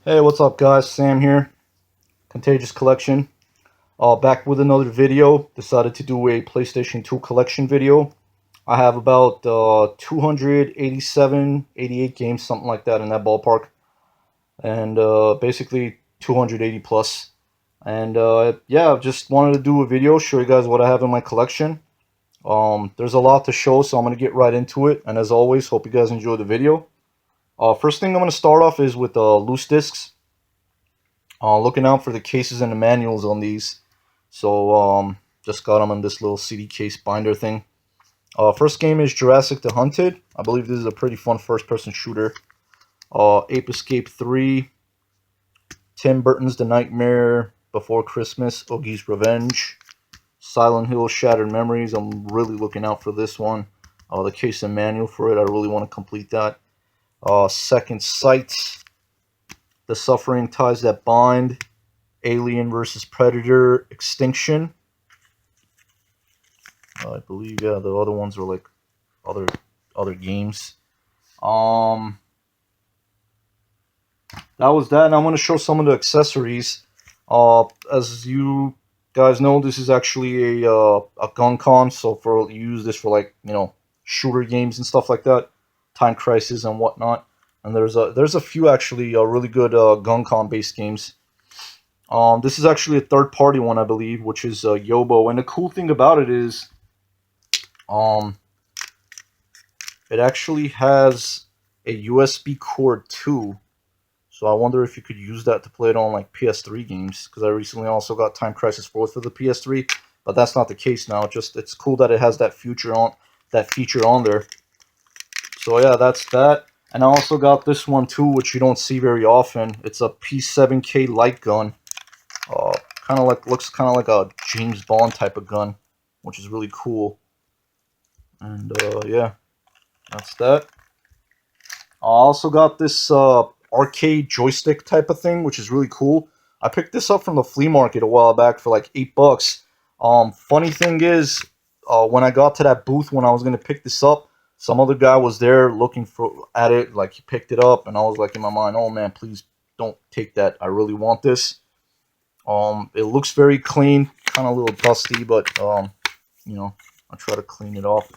Hey, what's up guys? Sam here, Contagious Collection. Back with another video. Decided to do a PlayStation 2 collection video. I have about 287, 88 games, something like that in that ballpark. And basically 280 plus. And yeah, I just wanted to do a video, show you guys what I have in my collection. There's a lot to show, so I'm going to get right into it. And as always, hope you guys enjoy the video. First thing I'm going to start off is with loose discs. Looking out for the cases and the manuals on these. So just got them in this little CD case binder thing. First game is Jurassic the Hunted. I believe this is a pretty fun first-person shooter. Ape Escape 3. Tim Burton's The Nightmare Before Christmas. Oogie's Revenge. Silent Hill Shattered Memories. I'm really looking out for this one. The case and manual for it. I really want to complete that. Second Sight. The Suffering Ties That Bind. Alien vs. Predator Extinction. I believe, yeah, the other ones are like other games. That was that, and I'm going to show some of the accessories. As you guys know, this is actually a gun con, so for you use this for, like, you know, shooter games and stuff like that, Time Crisis and whatnot. And there's a few actually really good gun con based games. This is actually a third-party one, I believe, which is Yobo. And the cool thing about it is, it actually has a USB cord too. So I wonder if you could use that to play it on like PS3 games. Because I recently also got Time Crisis 4 for the PS3, but that's not the case now. It's cool that it has that feature on there. So yeah, that's that. And I also got this one too, which you don't see very often. It's a P7K light gun. Looks kind of like a James Bond type of gun, which is really cool. And yeah, that's that. I also got this arcade joystick type of thing, which is really cool. I picked this up from the flea market a while back for like $8. Funny thing is, when I got to that booth when I was gonna pick this up, some other guy was there looking at it, like he picked it up, and I was like in my mind, oh man, please don't take that. I really want this. It looks very clean, kind of a little dusty, but you know, I'll try to clean it off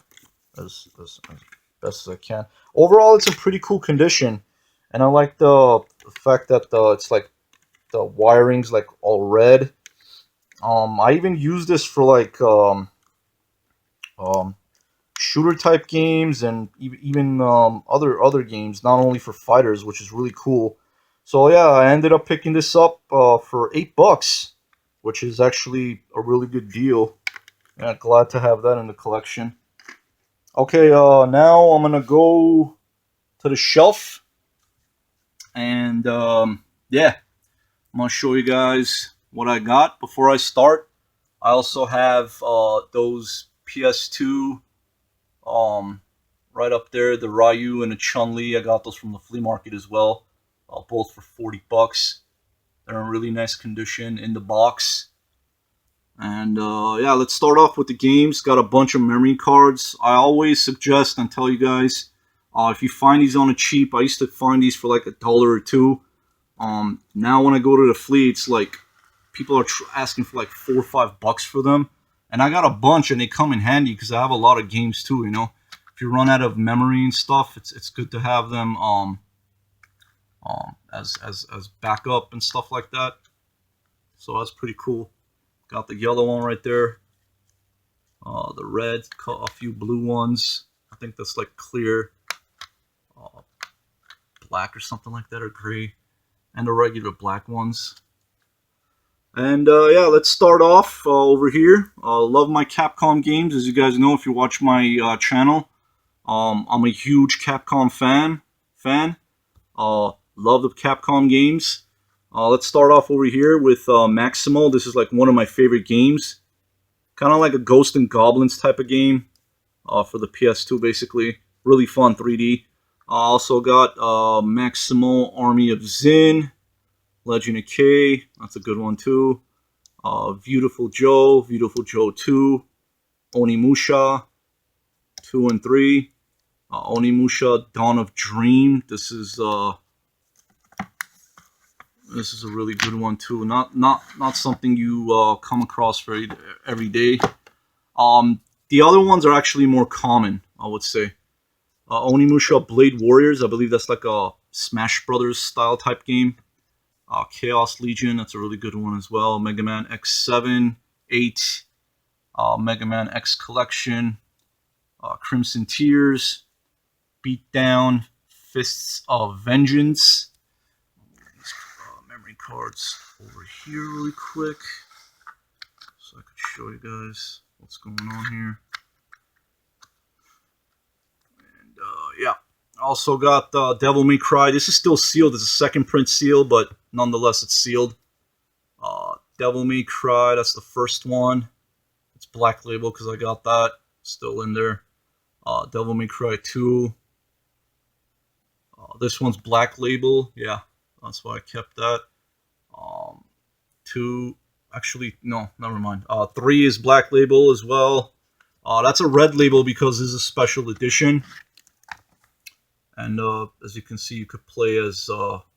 as best as I can. Overall, it's in pretty cool condition, and I like the fact that it's like the wiring's like all red. I even use this for like um, shooter type games and even other games, not only for fighters, which is really cool. So yeah, I ended up picking this up for $8, which is actually a really good deal. Yeah, glad to have that in the collection. Okay, now I'm gonna go to the shelf, and yeah, I'm gonna show you guys what I got. Before I start, I also have those PS2 right up there, the Ryu and the Chun-Li. I got those from the flea market as well, both for $40. They're in really nice condition in the box. And yeah, let's start off with the games. Got a bunch of memory cards. I always suggest and tell you guys, if you find these on a cheap, I used to find these for like $1 or $2. Now when I go to the flea, it's like people are asking for like $4 or $5 for them. And I got a bunch, and they come in handy because I have a lot of games too. You know, if you run out of memory and stuff, it's good to have them as backup and stuff like that. So that's pretty cool. Got the yellow one right there. The red, a few blue ones. I think that's like clear, black or something like that, or gray, and the regular black ones. And yeah, let's start off over here. Love my Capcom games, as you guys know if you watch my channel. I'm a huge Capcom fan. Love the Capcom games. Let's start off over here with Maximo. This is like one of my favorite games. Kind of like a Ghost and Goblins type of game for the PS2, basically. Really fun 3D. Also got Maximo Army of Zin. Legend of K. That's a good one too. Beautiful Joe 2. Onimusha 2 and 3. Onimusha Dawn of Dream. This is This is a really good one too. Not something you come across every day. The other ones are actually more common, I would say. Onimusha Blade Warriors, I believe that's like a Smash Brothers style type game. Chaos Legion, that's a really good one as well. Mega Man X7, 8, Mega Man X Collection, Crimson Tears, Beatdown, Fists of Vengeance. These memory cards over here really quick, so I could show you guys what's going on here. And yeah, also got Devil May Cry. This is still sealed. It's a second print seal, but nonetheless it's sealed. Devil May Cry, that's the first one. It's black label because I got that still in there. Devil May Cry 2. This one's black label. Yeah, that's why I kept that. 2, actually, no, never mind. 3 is black label as well. That's a red label because this is a special edition. And as you can see, you could play as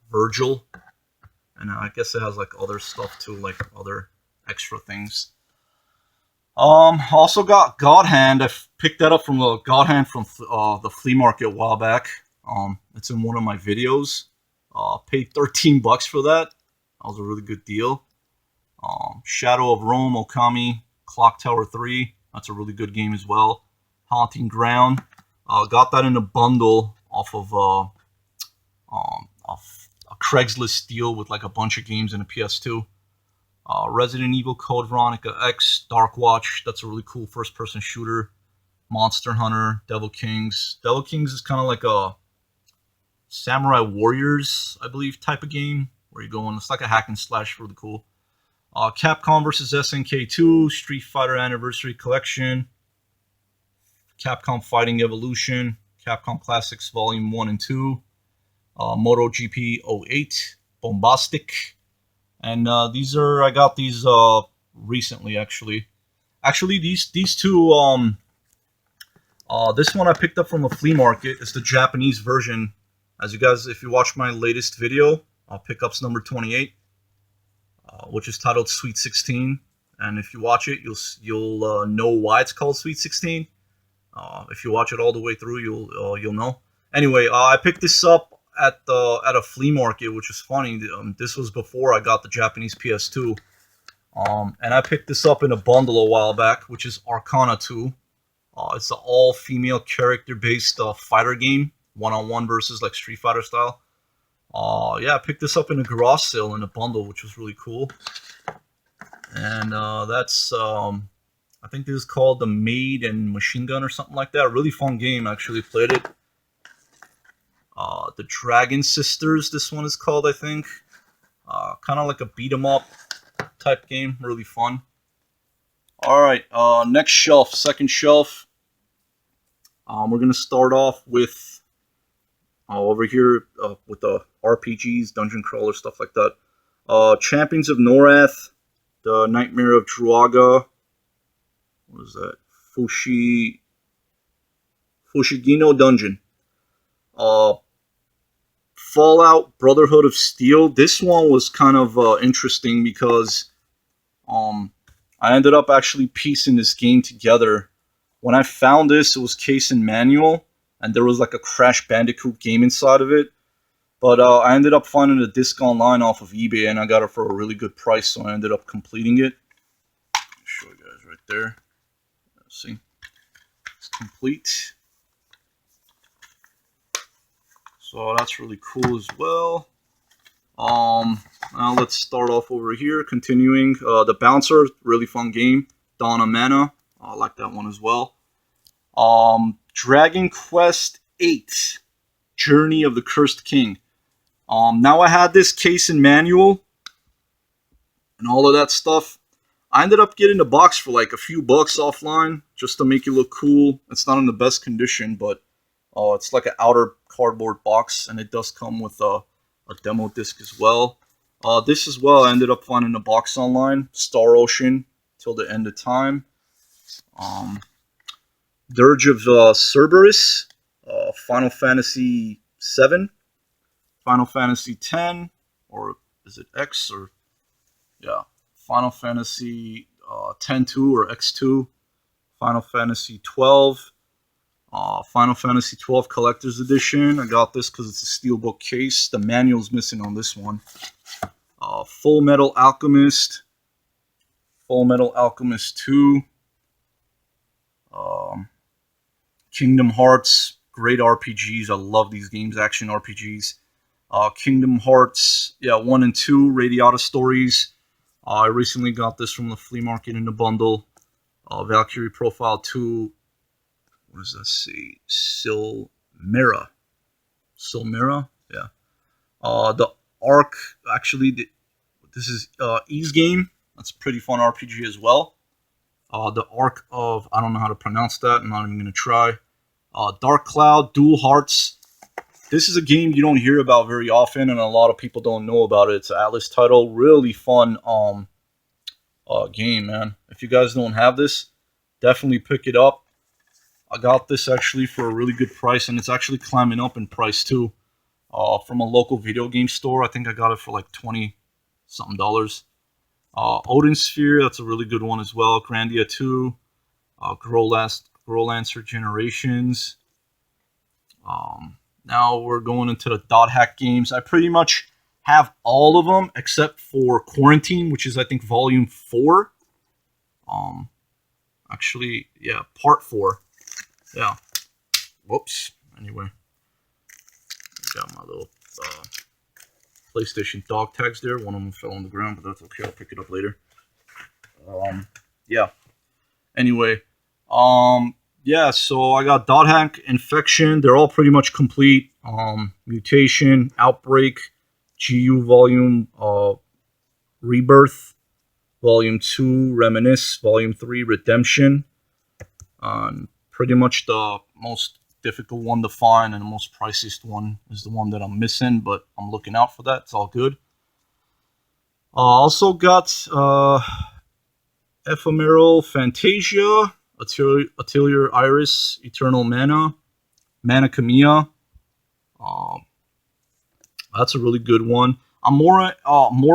Virgil. And I guess it has like other stuff too, like other extra things. Also got God Hand. I picked that up from the God Hand from the flea market a while back. It's in one of my videos. Paid $13 for that. That was a really good deal. Shadow of Rome, Okami, Clock Tower 3. That's a really good game as well. Haunting Ground. Got that in a bundle off of a Craigslist deal with like a bunch of games in a PS2. Resident Evil Code Veronica X, Dark Watch. That's a really cool first-person shooter. Monster Hunter, Devil Kings. Devil Kings is kind of like a Samurai Warriors, I believe, type of game where you're going. It's like a hack and slash, really cool. Capcom vs. SNK 2, Street Fighter Anniversary Collection, Capcom Fighting Evolution, Capcom Classics Volume 1 and 2, MotoGP 08, Bombastic, and I got these recently, actually. Actually, these two, this one I picked up from a flea market. It's the Japanese version. As you guys, if you watch my latest video, pickups number 28, which is titled Sweet 16, and if you watch it, you'll know why it's called Sweet 16. If you watch it all the way through, you'll know. Anyway, I picked this up at a flea market, which is funny. This was before I got the Japanese PS2, and I picked this up in a bundle a while back, which is Arcana 2. It's an all-female character-based fighter game, one-on-one versus like Street Fighter style. Yeah, I picked this up in a garage sale in a bundle, which was really cool. And that's I think this is called the Maid and Machine Gun or something like that. A really fun game, actually. Played it. The Dragon Sisters, this one is called, I think. Kind of like a beat 'em up type game. Really fun. Alright, next shelf, second shelf. We're going to start off with over here with the RPGs, Dungeon Crawler, stuff like that. Champions of Norath, The Nightmare of Druaga. What is that? Fushigino Dungeon. Fallout Brotherhood of Steel. This one was kind of interesting because I ended up actually piecing this game together. When I found this, it was case and manual, and there was like a Crash Bandicoot game inside of it. But I ended up finding a disc online off of eBay, and I got it for a really good price, so I ended up completing it. I'll show you guys right there. Let's see. It's complete. So that's really cool as well. Now let's start off over here. Continuing, The Bouncer, really fun game. Dawn of Mana, I like that one as well. Dragon Quest VIII, Journey of the Cursed King. Now I had this case and manual and all of that stuff. I ended up getting the box for like a few bucks offline just to make it look cool. It's not in the best condition, but it's like an outer cardboard box, and it does come with a demo disc as well. This as well, I ended up finding a box online. Star Ocean, Till the End of Time. Dirge of Cerberus. Final Fantasy VII. Final Fantasy X, or is it X or yeah, Final Fantasy 10-2 or X2, Final Fantasy 12, Final Fantasy 12 Collector's Edition. I got this because it's a steelbook case. The manual's missing on this one. Full Metal Alchemist, Full Metal Alchemist 2, um, Kingdom Hearts, great RPGs. I love these games, action RPGs. Kingdom Hearts, yeah, 1 and 2, Radiata Stories. I recently got this from the flea market in a bundle. Valkyrie Profile 2, what does that say? Silmera. Silmera? Yeah. The Arc, actually, this is Ease Game. That's a pretty fun RPG as well. The Arc of, I don't know how to pronounce that. I'm not even going to try. Dark Cloud, Dual Hearts. This is a game you don't hear about very often, and a lot of people don't know about it. It's an Atlas title. Really fun game, man. If you guys don't have this, definitely pick it up. I got this actually for a really good price, and it's actually climbing up in price too. From a local video game store. I think I got it for like $20-something. Odin Sphere, that's a really good one as well. Grandia 2, Growlancer Generations. Now we're going into the dot hack games. I pretty much have all of them except for Quarantine, which is I think volume 4. Actually, yeah, part 4. Yeah. Whoops. Anyway, I got my little PlayStation dog tags there. One of them fell on the ground, but that's okay. I'll pick it up later. Yeah. Anyway, yeah. So I got Dot Hack, Infection. They're all pretty much complete. Mutation, Outbreak, GU Volume, Rebirth, Volume 2, Reminisce, Volume 3, Redemption. Pretty much the most difficult one to find and the most priciest one is the one that I'm missing, but I'm looking out for that. It's all good. Also got Ephemeral Fantasia, Atelier Iris, Eternal Mana, Mana Kamiya. That's a really good one. I'm more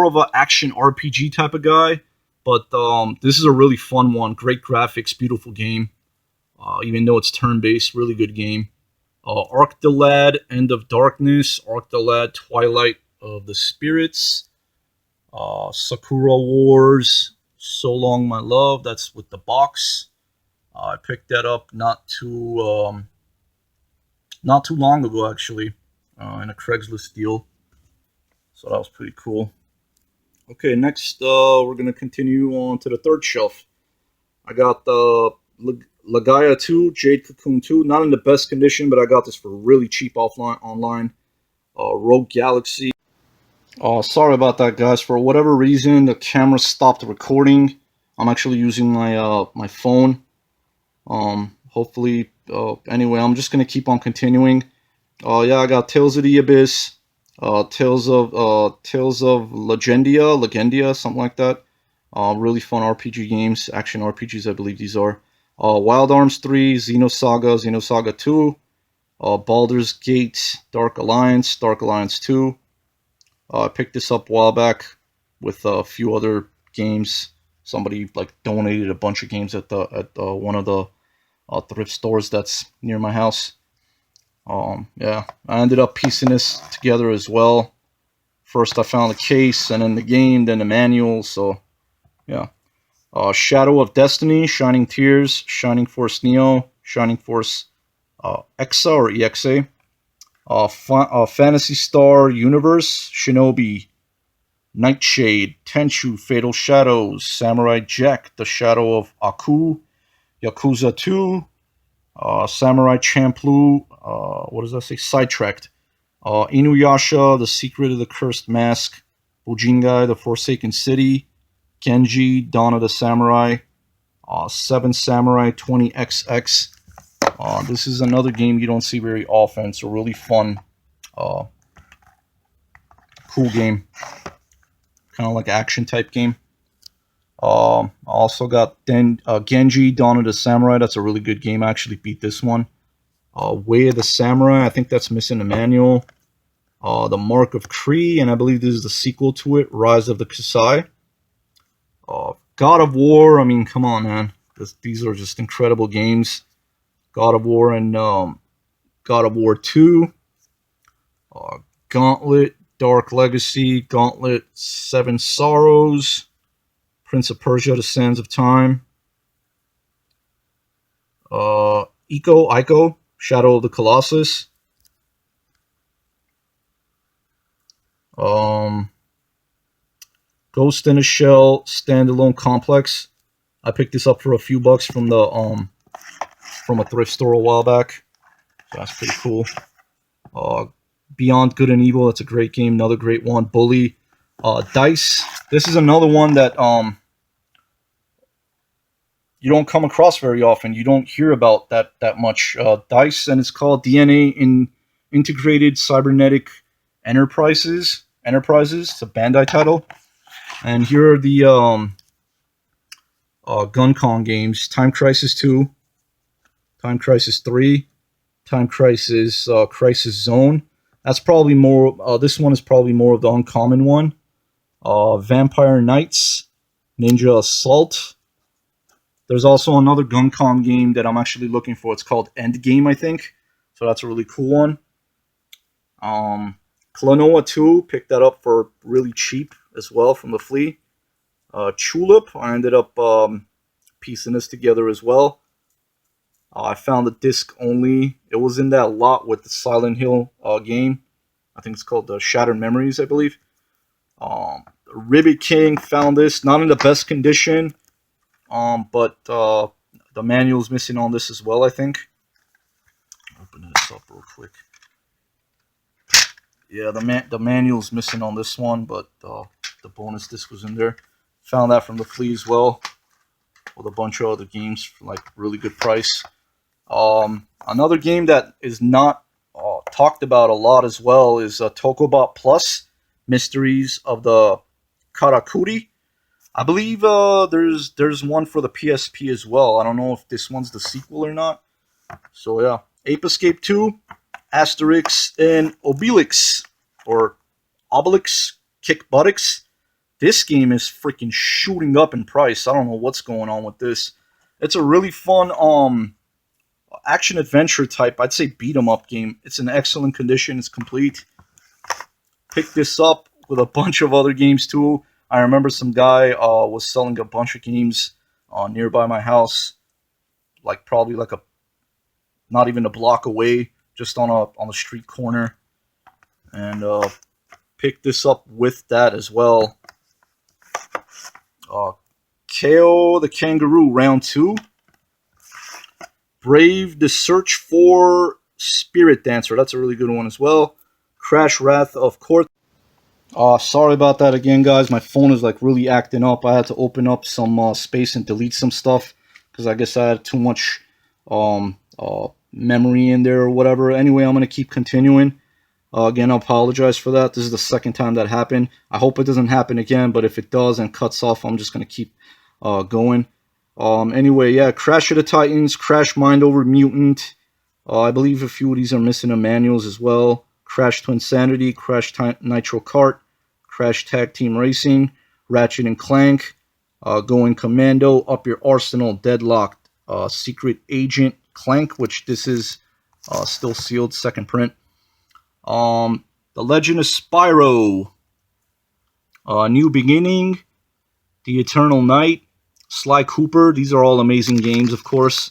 of an action RPG type of guy, but this is a really fun one. Great graphics, beautiful game. Even though it's turn-based, really good game. Arc the Lad, End of Darkness, Arc the Lad, Twilight of the Spirits, Sakura Wars, So Long My Love, that's with the box. I picked that up not too long ago, actually, in a Craigslist deal. So that was pretty cool. Okay, next we're going to continue on to the third shelf. I got the Lagaia 2, Jade Cocoon 2, not in the best condition, but I got this for really cheap online. Rogue Galaxy. Sorry about that, guys. For whatever reason, the camera stopped recording. I'm actually using my phone. Hopefully, anyway, I'm just gonna keep on continuing. Yeah, I got Tales of the Abyss, Tales of Legendia, something like that. Really fun RPG games, action RPGs, I believe these are. Wild Arms 3, Xenosaga 2, Baldur's Gate, Dark Alliance 2. I picked this up a while back with a few other games. Somebody like donated a bunch of games at one of the thrift stores that's near my house. Yeah, I ended up piecing this together as well. First I found the case, and then the game, then the manual, so yeah. Shadow of Destiny, Shining Tears, Shining Force Neo, Shining Force Exa or EXA, Phantasy Star Universe, Shinobi, Nightshade, Tenchu, Fatal Shadows, Samurai Jack, The Shadow of Aku, Yakuza 2, Samurai Champloo, what does that say? Sidetracked, Inuyasha, The Secret of the Cursed Mask, Bujingai, The Forsaken City, Genji, Dawn of the Samurai, Seven Samurai 20XX. This is another game you don't see very often. It's a really fun, cool game. Kind of like action type game. I also got Genji, Dawn of the Samurai. That's a really good game. I actually beat this one. Way of the Samurai. I think that's missing a manual. The Mark of Kree, and I believe this is the sequel to it, Rise of the Kusai. God of War, I mean, come on, man. These are just incredible games. God of War and God of War 2. Gauntlet, Dark Legacy, Gauntlet, Seven Sorrows, Prince of Persia, The Sands of Time. Ico, Shadow of the Colossus. Ghost in a Shell Standalone Complex. I picked this up for a few bucks from a thrift store a while back. So that's pretty cool. Beyond Good and Evil, that's a great game, another great one. Bully. Dice. This is another one that you don't come across very often. You don't hear about that much. Dice, and it's called DNA in Integrated Cybernetic Enterprises. It's a Bandai title. And here are the GunCon games: Time Crisis 2, Time Crisis 3, Time Crisis Crisis Zone. That's probably more. This one is probably more of the uncommon one. Vampire Knights, Ninja Assault. There's also another GunCon game that I'm actually looking for. It's called Endgame, I think. So that's a really cool one. Klonoa 2, picked that up for really cheap as well from the flea. Tulip, I ended up piecing this together as well. I found the disc only. It was in that lot with the Silent Hill game. I think it's called the Shattered Memories, I believe. Ribbit King, found this. Not in the best condition. But the manual's missing on this as well, I think. Open this up real quick. Yeah, the manual's missing on this one, but the bonus disc was in there. Found that from the flea as well, with a bunch of other games for like really good price. Another game that is not talked about a lot as well is Tokobot Plus, Mysteries of the Karakuri. I believe there's one for the PSP as well. I don't know if this one's the sequel or not. So yeah, Ape Escape 2, Asterix, and Obelix, or Obelix Kick Buttocks. This game is freaking shooting up in price. I don't know what's going on with this. It's a really fun action adventure type, I'd say beat 'em up game. It's in excellent condition. It's complete. Picked this up with a bunch of other games too. I remember some guy was selling a bunch of games nearby my house, like probably like not even a block away, just on a street corner, and picked this up with that as well. KO the Kangaroo Round 2. Brave the Search for Spirit Dancer. That's a really good one as well. Crash Wrath of Court. Sorry about that again, guys. My phone is like really acting up. I had to open up some space and delete some stuff because I guess I had too much memory in there or whatever. Anyway, I'm going to keep continuing. Again, I apologize for that. This is the second time that happened. I hope it doesn't happen again, but if it does and cuts off, I'm just going to keep going. Anyway, yeah, Crash of the Titans, Crash Mind Over Mutant. I believe a few of these are missing in manuals as well. Crash Twinsanity, Crash Nitro Kart, Crash Tag Team Racing, Ratchet and Clank, Going Commando, Up Your Arsenal, Deadlocked, Secret Agent Clank, which this is still sealed, second print. The Legend of Spyro, New Beginning, The Eternal Night, Sly Cooper. These are all amazing games, of course.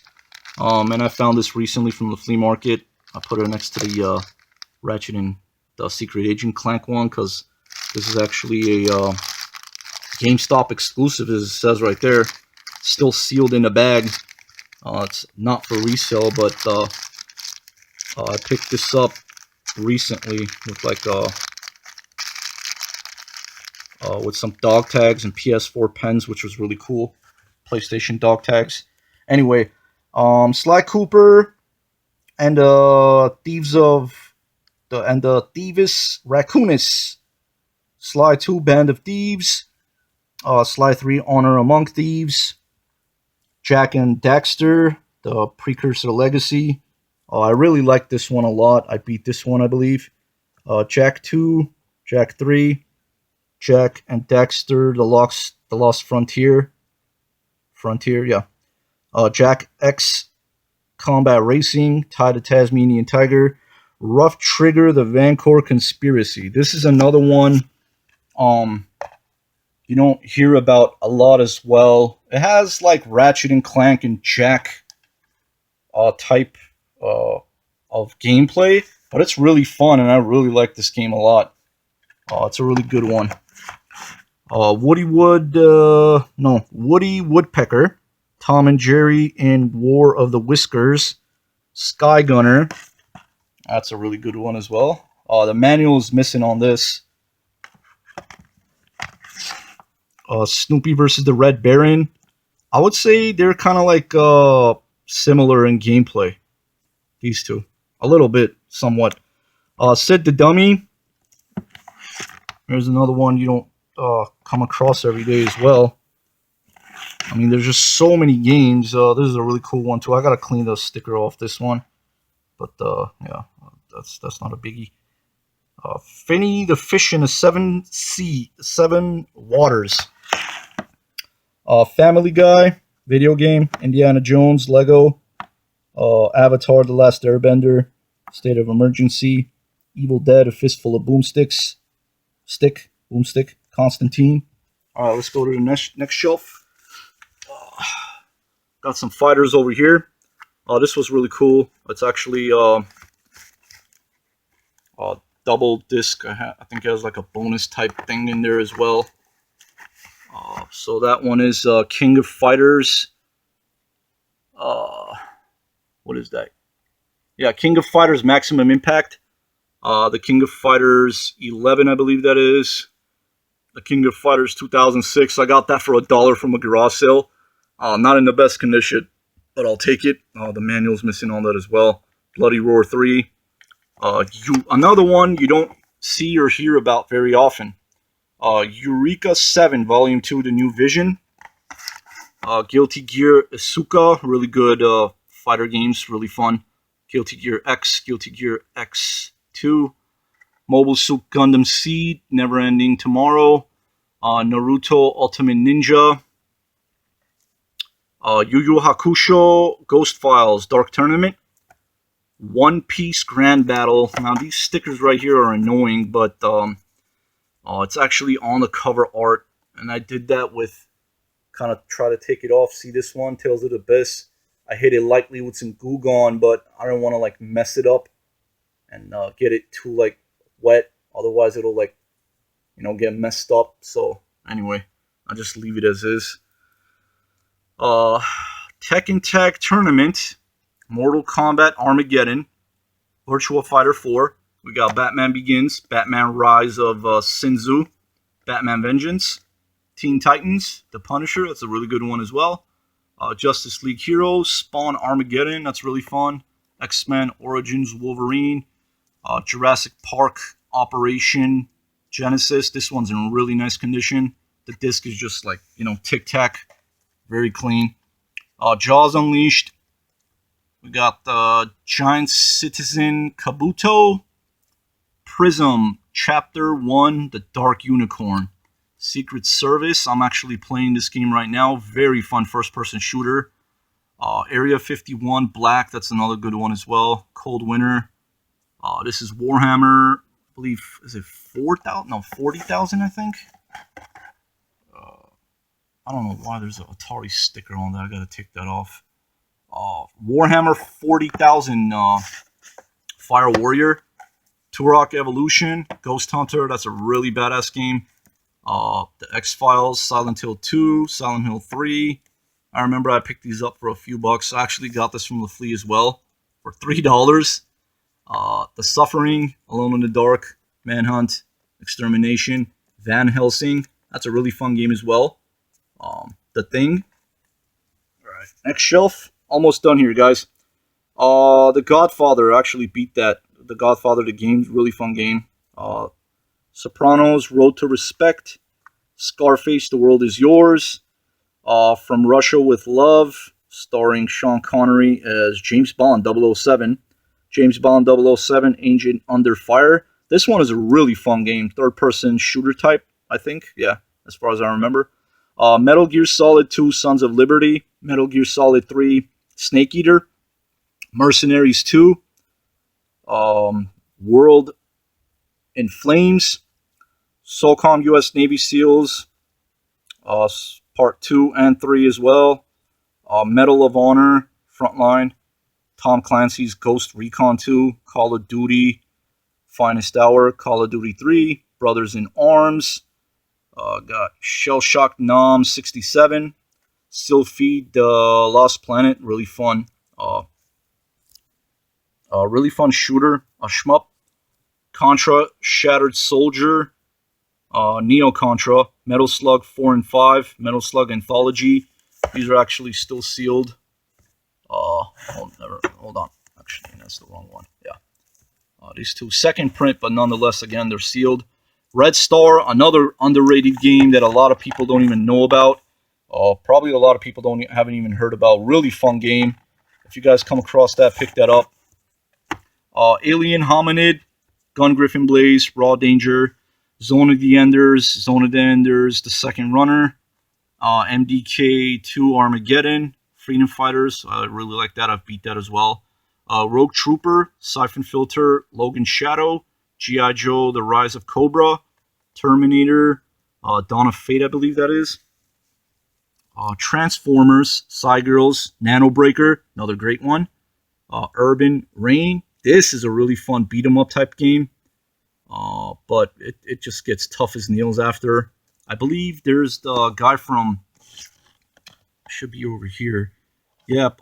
And I found this recently from the flea market. I put it next to the Ratchet and the Secret Agent Clank one because this is actually a GameStop exclusive, as it says right there. Still sealed in a bag. It's not for resale, but I picked this up recently with like with some dog tags and PS4 pens, which was really cool. PlayStation dog tags. Anyway, Sly Cooper and Thieves of the Thieves Raccoonus, Sly 2 Band of Thieves, Sly 3 Honor Among Thieves, Jack and Daxter, the Precursor Legacy. I really like this one a lot. I beat this one, I believe. Jack 2, Jack 3, Jack and Dexter, the Lost Frontier. Frontier, yeah. Jack X, Combat Racing, Tie the Tasmanian Tiger, Rough Trigger, The Vancouver Conspiracy. This is another one you don't hear about a lot as well. It has like Ratchet and Clank and Jack type of gameplay, but it's really fun, and I really like this game a lot. It's a really good one. Woody Woodpecker, Tom and Jerry in War of the Whiskers, Sky Gunner. That's a really good one as well. The manual is missing on this. Snoopy versus the Red Baron. I would say they're kind of like similar in gameplay. These two, a little bit, somewhat. Sid the Dummy. There's another one you don't come across every day as well. I mean, there's just so many games. This is a really cool one too. I gotta clean the sticker off this one, but yeah, that's not a biggie. Finny the Fish in the Seven Waters. Family Guy, video game, Indiana Jones, Lego, Avatar: The Last Airbender, State of Emergency, Evil Dead: A Fistful of Boomsticks, Boomstick, Constantine. All right, let's go to the next shelf. Got some fighters over here. This was really cool. It's actually double disc. I think it has like a bonus type thing in there as well. So that one is King of Fighters. What is that? Yeah, King of Fighters Maximum Impact. The King of Fighters 11, I believe that is. The King of Fighters 2006. I got that for $1 from a garage sale. Not in the best condition, but I'll take it. The manual's missing on that as well. Bloody Roar 3. Another one you don't see or hear about very often. Eureka 7, Volume 2, The New Vision. Guilty Gear Isuka, really good fighter games, really fun. Guilty Gear X, Guilty Gear X2. Mobile Suit Gundam Seed, Never Ending Tomorrow. Naruto Ultimate Ninja. Yu Yu Hakusho, Ghost Files, Dark Tournament. One Piece Grand Battle. Now these stickers right here are annoying, but it's actually on the cover art, and I did that with kind of try to take it off. See this one, Tales of the Abyss. I hit it lightly with some Goo Gone, but I don't want to like mess it up and get it too like wet. Otherwise, it'll like get messed up. So anyway, I'll just leave it as is. Tekken Tag Tournament, Mortal Kombat Armageddon, Virtua Fighter 4. We got Batman Begins, Batman Rise of Sinzu, Batman Vengeance, Teen Titans, The Punisher. That's a really good one as well. Justice League Heroes, Spawn Armageddon. That's really fun. X-Men Origins Wolverine, Jurassic Park Operation Genesis. This one's in really nice condition. The disc is just like, tic-tac. Very clean. Jaws Unleashed. We got the Giant Citizen Kabuto. Prism Chapter 1, The Dark Unicorn. Secret Service. I'm actually playing this game right now. Very fun first-person shooter. Area 51 Black. That's another good one as well. Cold Winter. This is Warhammer. I believe, is it 4,000? No, 40,000, I think. I don't know why there's an Atari sticker on that. I gotta take that off. Warhammer 40,000 Fire Warrior. Turok Evolution. Ghost Hunter. That's a really badass game. The X-Files. Silent Hill 2. Silent Hill 3. I remember I picked these up for a few bucks. I actually got this from the flea as well for $3. The Suffering. Alone in the Dark. Manhunt. Extermination. Van Helsing. That's a really fun game as well. The Thing. Alright, next shelf. Almost done here, guys. The Godfather. actually beat that. The Godfather, the game. Really fun game. Sopranos, Road to Respect. Scarface, The World Is Yours. From Russia with Love. Starring Sean Connery as James Bond 007. James Bond 007, Agent Under Fire. This one is a really fun game, third-person shooter type, I think. Yeah, as far as I remember. Metal Gear Solid 2, Sons of Liberty. Metal Gear Solid 3, Snake Eater. Mercenaries 2. World in Flames. SOCOM U.S. Navy SEALs. Part 2 and 3 as well. Medal of Honor, Frontline. Tom Clancy's Ghost Recon 2. Call of Duty, Finest Hour. Call of Duty 3. Brothers in Arms. Got Shell Shock Nom 67. Still Feed the Lost Planet. Really fun. Really fun shooter. A shmup. Contra, Shattered Soldier. Neo Contra. Metal Slug 4 and 5. Metal Slug Anthology. These are actually still sealed. Hold on. Actually, that's the wrong one. Yeah. These two, second print, but nonetheless, again, they're sealed. Red Star, another underrated game that a lot of people don't even know about. Probably a lot of people haven't even heard about. Really fun game. If you guys come across that, pick that up. Alien Hominid, Gun Griffin Blaze, Raw Danger, Zone of the Enders, The Second Runner, MDK2 Armageddon, Freedom Fighters. I really like that. I've beat that as well. Rogue Trooper, Siphon Filter, Logan Shadow, G.I. Joe, The Rise of Cobra, Terminator, Dawn of Fate, I believe that is. Transformers, Girls, Nano Breaker, another great one. Urban Reign. This is a really fun beat-em-up type game. But it just gets tough as nails after. I believe there's the guy from... should be over here. Yep,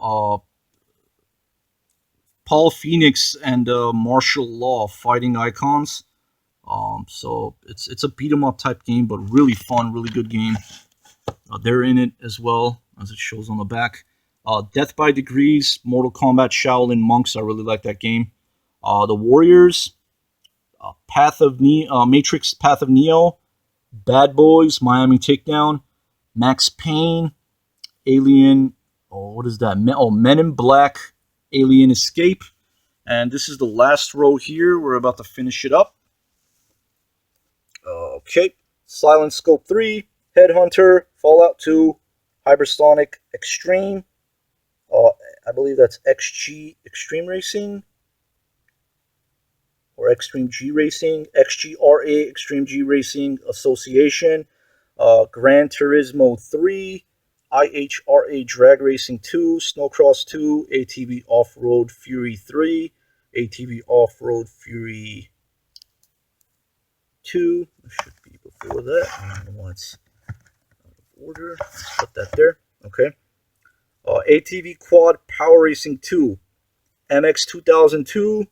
Paul Phoenix and Martial Law, Fighting Icons. So it's a beat 'em up type game, but really fun, really good game. They're in it as well, as it shows on the back. Death by Degrees, Mortal Kombat Shaolin Monks. I really like that game. The Warriors, Matrix Path of Neo, Bad Boys, Miami Takedown, Max Payne, Alien. Oh, what is that? Men in Black, Alien Escape. And this is the last row here. We're about to finish it up. Okay. Silent Scope 3, Headhunter, Fallout 2, Hypersonic Extreme. I believe that's XG Extreme Racing. Or Extreme G Racing. XGRA Extreme G Racing Association. Gran Turismo 3. IHRA Drag Racing 2, Snowcross 2, ATV Off-Road Fury 3, ATV Off-Road Fury 2. It should be before that. I don't know why it's out of order. Let's put that there. Okay. ATV Quad Power Racing 2, MX 2002,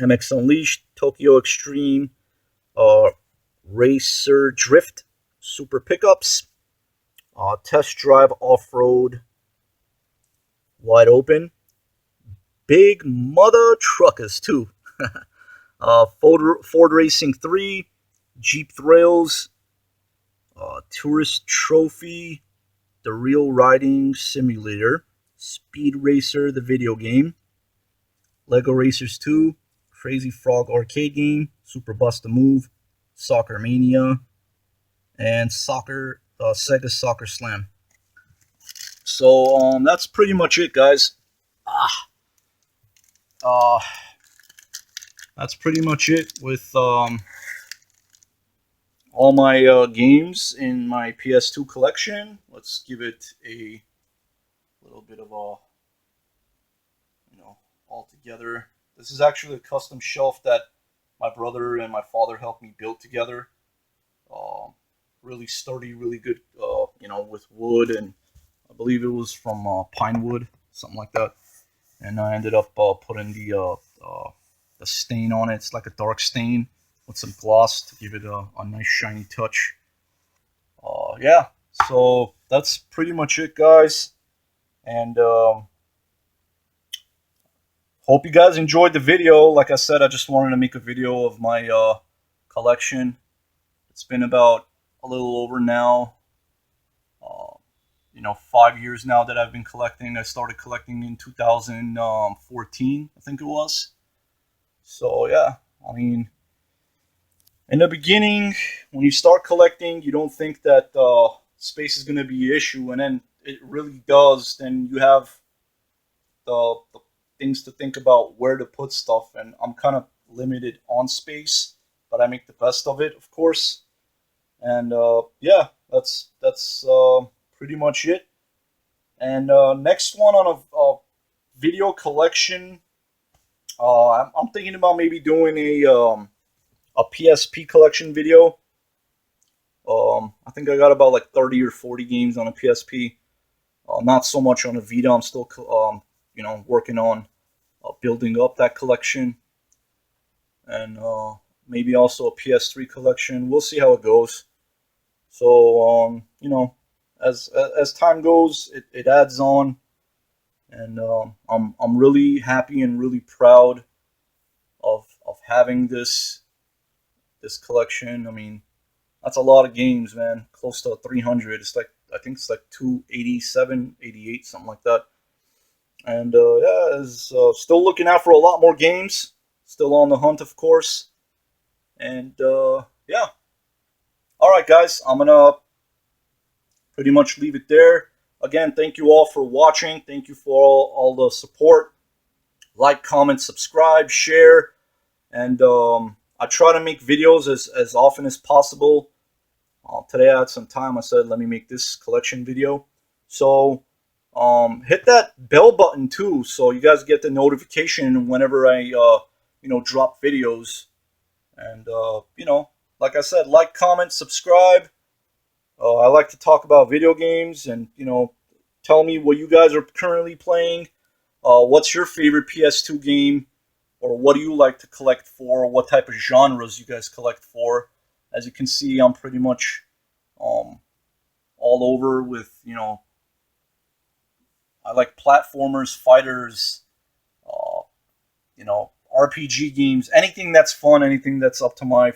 MX Unleashed, Tokyo Extreme, Racer Drift, Super Pickups. Test Drive Off-Road Wide Open. Big Mother Truckers 2. Ford Racing 3. Jeep Thrills. Tourist Trophy. The Real Riding Simulator. Speed Racer, the video game. Lego Racers 2. Crazy Frog arcade game. Super Bust a Move. Soccer Mania. And Sega Soccer Slam. So that's pretty much it, guys. That's pretty much it with all my games in my PS2 collection. Let's give it a little bit of a, all together. This is actually a custom shelf that my brother and my father helped me build together. Really sturdy, really good, with wood, and I believe it was from pine wood, something like that. And I ended up putting the stain on it. It's like a dark stain with some gloss to give it a nice shiny touch. Yeah, so that's pretty much it, guys. And hope you guys enjoyed the video. Like I said, I just wanted to make a video of my collection. It's been about a little over now, 5 years now that I've been collecting. I started collecting in 2014, I think it was. So yeah, I mean, In the beginning, when you start collecting, you don't think that space is going to be an issue, and then it really does. Then you have the things to think about where to put stuff, and I'm kind of limited on space, but I make the best of it, of course. And yeah, that's pretty much it. And next one on a video collection, I'm thinking about maybe doing a PSP collection video. I think I got about like 30 or 40 games on a PSP. Not so much on a Vita. I'm still, working on building up that collection, and maybe also a PS3 collection. We'll see how it goes. So, as time goes, it adds on, and I'm really happy and really proud of having this collection. I mean, that's a lot of games, man. Close to 300. It's like, I think it's like 287, 88, something like that. And yeah, is still looking out for a lot more games. Still on the hunt, of course. And yeah. All right, guys. I'm gonna pretty much leave it there. Again, thank you all for watching. Thank you for all the support. Like, comment, subscribe, share, and I try to make videos as often as possible. Today I had some time. I said, let me make this collection video. So hit that bell button too, so you guys get the notification whenever I drop videos. And like I said, like, comment, subscribe. I like to talk about video games, and tell me what you guys are currently playing. What's your favorite PS2 game, or what do you like to collect for? What type of genres you guys collect for? As you can see, I'm pretty much all over with, I like platformers, fighters, uh, RPG games, anything that's fun, anything that's up to my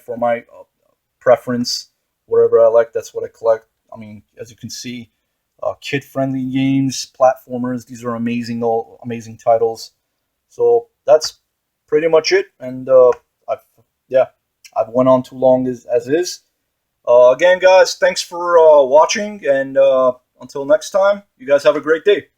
preference, whatever I like, that's what I collect. I mean, as you can see, kid-friendly games, platformers. These are amazing titles. So that's pretty much it. And yeah, I've went on too long as is. Again, guys, thanks for watching, and until next time, you guys have a great day.